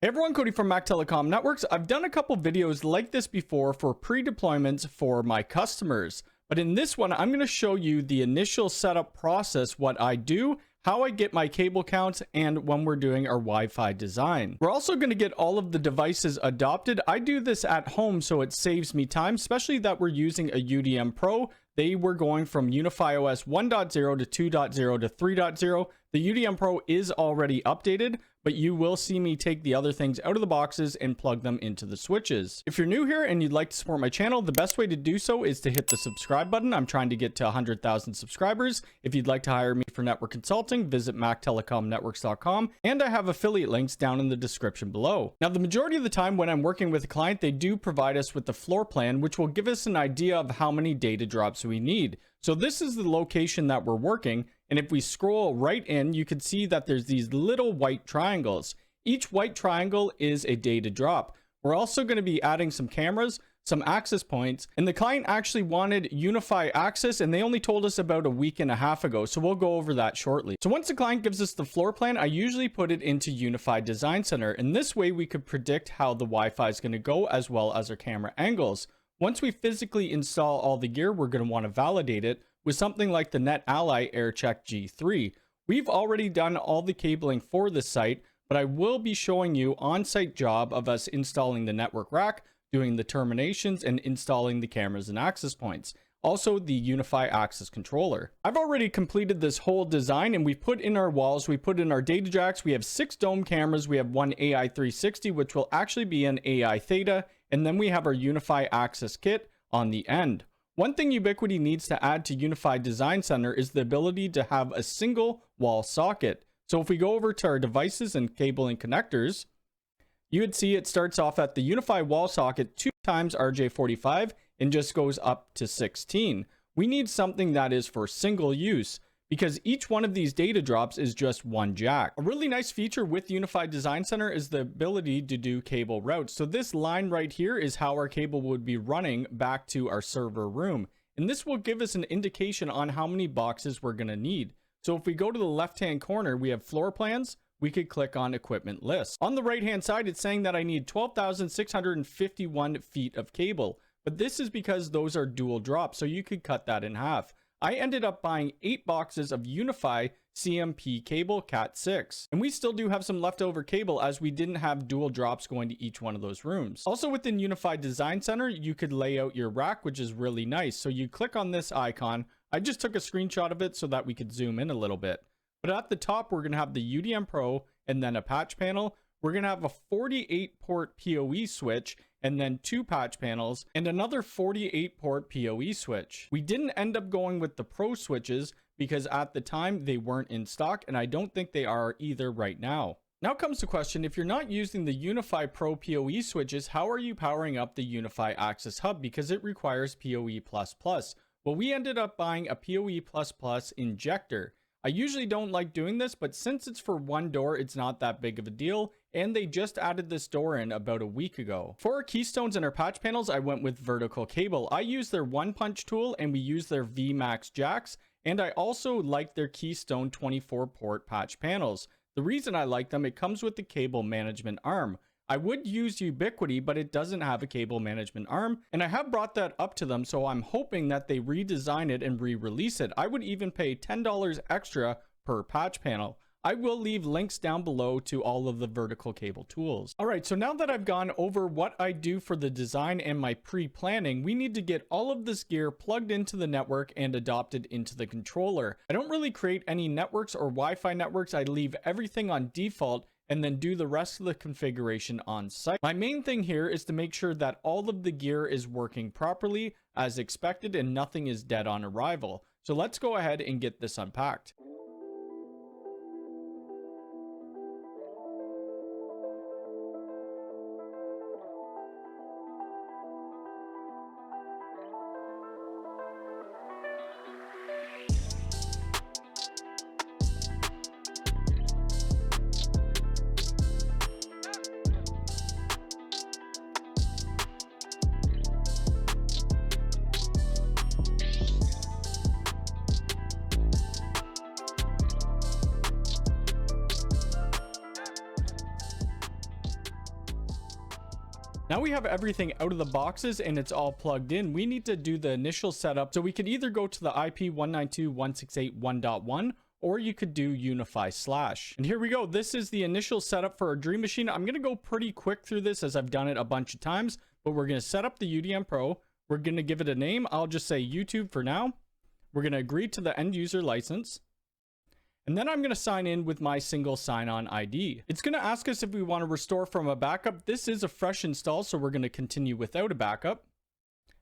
Hey everyone, Cody from Mac Telecom Networks. I've done a couple videos like this before for pre-deployments for my customers. But in this one, I'm going to show you the initial setup process, what I do, how I get my cable counts, and when we're doing our Wi-Fi design. We're also going to get all of the devices adopted. I do this at home so it saves me time, especially that we're using a UDM Pro. They were going from Unifi OS 1.0 to 2.0 to 3.0. The UDM Pro is already updated, but you will see me take the other things out of the boxes and plug them into the switches. If you're new here and you'd like to support my channel, the best way to do so is to hit the subscribe button. I'm trying to get to 100,000 subscribers. If you'd like to hire me for network consulting, visit mactelecomnetworks.com, and I have affiliate links down in the description below. Now, the majority of the time when I'm working with a client, they do provide us with the floor plan, which will give us an idea of how many data drops we need. So this is the location that we're working, and if we scroll right in, you can see that there's these little white triangles. Each white triangle is a data drop. We're also going to be adding some cameras, some access points, and the client actually wanted Unifi access, and they only told us about a week and a half ago, so we'll go over that shortly. So once the client gives us the floor plan, I usually put it into Unifi Design Center, and this way we could predict how the Wi-Fi is going to go as well as our camera angles. Once we physically install all the gear, we're going to want to validate it with something like the NetAlly AirCheck G3. We've already done all the cabling for this site, but I will be showing you on-site job of us installing the network rack, doing the terminations, and installing the cameras and access points. Also, the Unifi access controller. I've already completed this whole design, and we put in our walls, we put in our data jacks, we have 6 dome cameras, we have one AI 360, which will actually be an AI Theta, and then we have our Unifi access kit on the end. One thing Ubiquiti needs to add to Unifi Design Center is the ability to have a single wall socket. So if we go over to our devices and cable and connectors, you would see it starts off at the Unifi wall socket 2 times RJ45 and just goes up to 16. We need something that is for single use, because each one of these data drops is just one jack. A really nice feature with Unifi Design Center is the ability to do cable routes. So this line right here is how our cable would be running back to our server room. And this will give us an indication on how many boxes we're gonna need. So if we go to the left-hand corner, we have floor plans. We could click on equipment list. On the right-hand side, it's saying that I need 12,651 feet of cable, but this is because those are dual drops, so you could cut that in half. I ended up buying 8 boxes of Unifi CMP cable Cat 6. And we still do have some leftover cable as we didn't have dual drops going to each one of those rooms. Also within Unifi Design Center, you could lay out your rack, which is really nice. So you click on this icon. I just took a screenshot of it so that we could zoom in a little bit. But at the top, we're going to have the UDM Pro and then a patch panel. We're going to have a 48 port PoE switch and then 2 patch panels and another 48 port PoE switch. We didn't end up going with the Pro switches because at the time they weren't in stock, and I don't think they are either right now. Now comes the question, if you're not using the Unifi Pro PoE switches, how are you powering up the Unifi Access Hub? Because it requires PoE++. Well, we ended up buying a PoE++ injector. I usually don't like doing this, but since it's for one door, it's not that big of a deal, and they just added this door in about a week ago. For our keystones and our patch panels, I went with vertical cable. I use their one punch tool, and we use their VMAX jacks, and I also like their keystone 24 port patch panels. The reason I like them, it comes with the cable management arm. I would use Ubiquiti, but it doesn't have a cable management arm, and I have brought that up to them, so I'm hoping that they redesign it and re-release it. I would even pay $10 extra per patch panel. I will leave links down below to all of the vertical cable tools. All right, so now that I've gone over what I do for the design and my pre-planning, we need to get all of this gear plugged into the network and adopted into the controller. I don't really create any networks or Wi-Fi networks. I leave everything on default and then do the rest of the configuration on site. My main thing here is to make sure that all of the gear is working properly as expected and nothing is dead on arrival. So let's go ahead and get this unpacked. Now we have everything out of the boxes and it's all plugged in. We need to do the initial setup. So we could either go to the IP 192.168.1.1 or you could do Unifi/. And here we go. This is the initial setup for our Dream Machine. I'm going to go pretty quick through this as I've done it a bunch of times, but we're going to set up the UDM Pro. We're going to give it a name. I'll just say YouTube for now. We're going to agree to the end user license. And then I'm going to sign in with my single sign-on ID. It's going to ask us if we want to restore from a backup. This is a fresh install, so we're going to continue without a backup.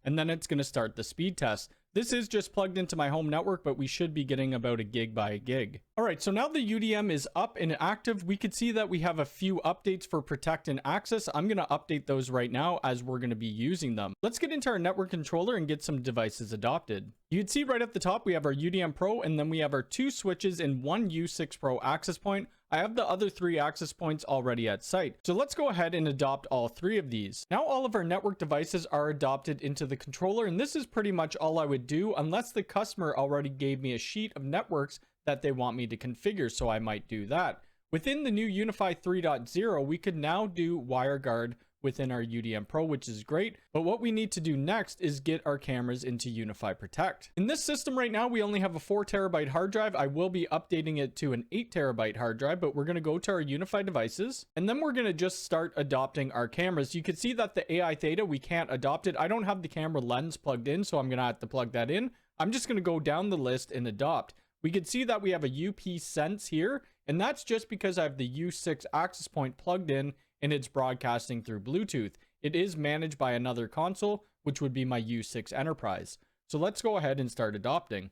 And then it's going to start the speed test. This is just plugged into my home network, but we should be getting about a gig by a gig. All right, so now the UDM is up and active. We could see that we have a few updates for protect and access. I'm going to update those right now as we're going to be using them. Let's get into our network controller and get some devices adopted. You can see right at the top, we have our UDM Pro, and then we have our 2 switches and 1 U6 Pro access point. I have the other 3 access points already at site. So let's go ahead and adopt all 3 of these. Now all of our network devices are adopted into the controller, and this is pretty much all I would do unless the customer already gave me a sheet of networks that they want me to configure, so I might do that. Within the new Unifi 3.0, we could now do WireGuard within our UDM Pro, which is great. But what we need to do next is get our cameras into Unifi Protect. In this system right now, we only have a 4 terabyte hard drive. I will be updating it to an 8 terabyte hard drive, but we're going to go to our Unifi devices, and then we're going to just start adopting our cameras. You can see that the AI Theta, we can't adopt it. I don't have the camera lens plugged in, so I'm going to have to plug that in. I'm just going to go down the list and adopt. We can see that we have a UP Sense here, and that's just because I have the U6 access point plugged in and it's broadcasting through Bluetooth. It is managed by another console, which would be my U6 Enterprise. So let's go ahead and start adopting.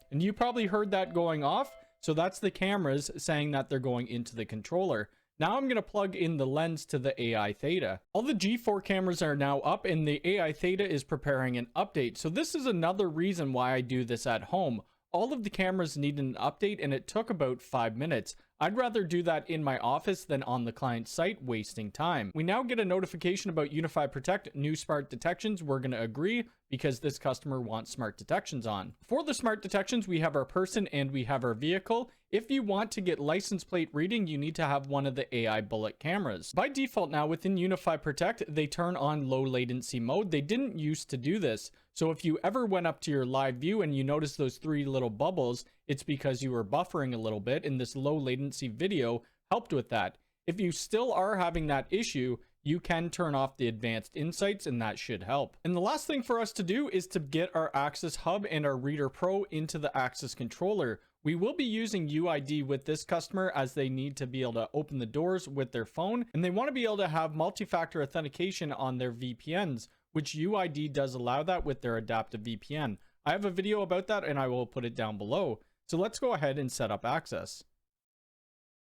And you probably heard that going off. So that's the cameras saying that they're going into the controller. Now I'm going to plug in the lens to the AI Theta. All the G4 cameras are now up and the AI Theta is preparing an update. So this is another reason why I do this at home. All of the cameras need an update and it took about 5 minutes. I'd rather do that in my office than on the client site, wasting time. We now get a notification about Unifi Protect, new smart detections. We're going to agree because this customer wants smart detections on. For the smart detections, we have our person and we have our vehicle. If you want to get license plate reading, you need to have one of the AI bullet cameras. By default now within Unifi Protect, they turn on low latency mode. They didn't used to do this. So if you ever went up to your live view and you notice those 3 little bubbles, it's because you were buffering a little bit and this low latency video helped with that. If you still are having that issue, you can turn off the advanced insights and that should help. And the last thing for us to do is to get our Access Hub and our Reader Pro into the Access controller. We will be using UID with this customer as they need to be able to open the doors with their phone and they want to be able to have multi-factor authentication on their VPNs, which UID does allow that with their Adaptive VPN. I have a video about that and I will put it down below. So let's go ahead and set up access.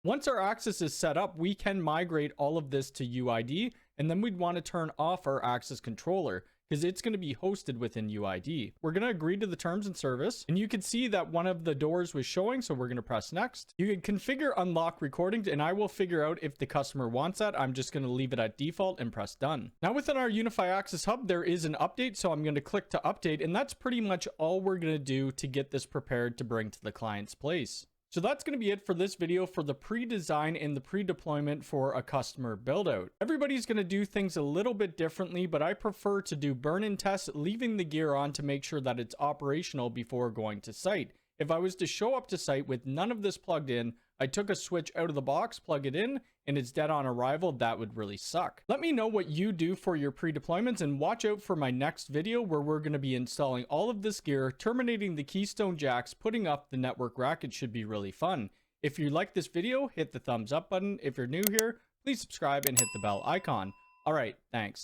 Once our access is set up, we can migrate all of this to UID, and then we'd want to turn off our access controller because it's going to be hosted within UID. We're going to agree to the terms and service, and you can see that one of the doors was showing, so we're going to press next. You can configure unlock recordings, and I will figure out if the customer wants that. I'm just going to leave it at default and press done. Now within our Unifi Access Hub, there is an update, so I'm going to click to update, and that's pretty much all we're going to do to get this prepared to bring to the client's place. So that's going to be it for this video for the pre-design and the pre-deployment for a customer build-out. Everybody's going to do things a little bit differently, but I prefer to do burn-in tests, leaving the gear on to make sure that it's operational before going to site. If I was to show up to site with none of this plugged in, I took a switch out of the box, plug it in, and it's dead on arrival, that would really suck. Let me know what you do for your pre-deployments and watch out for my next video where we're going to be installing all of this gear, terminating the keystone jacks, putting up the network rack. It should be really fun. If you like this video, hit the thumbs up button. If you're new here, please subscribe and hit the bell icon. All right, thanks.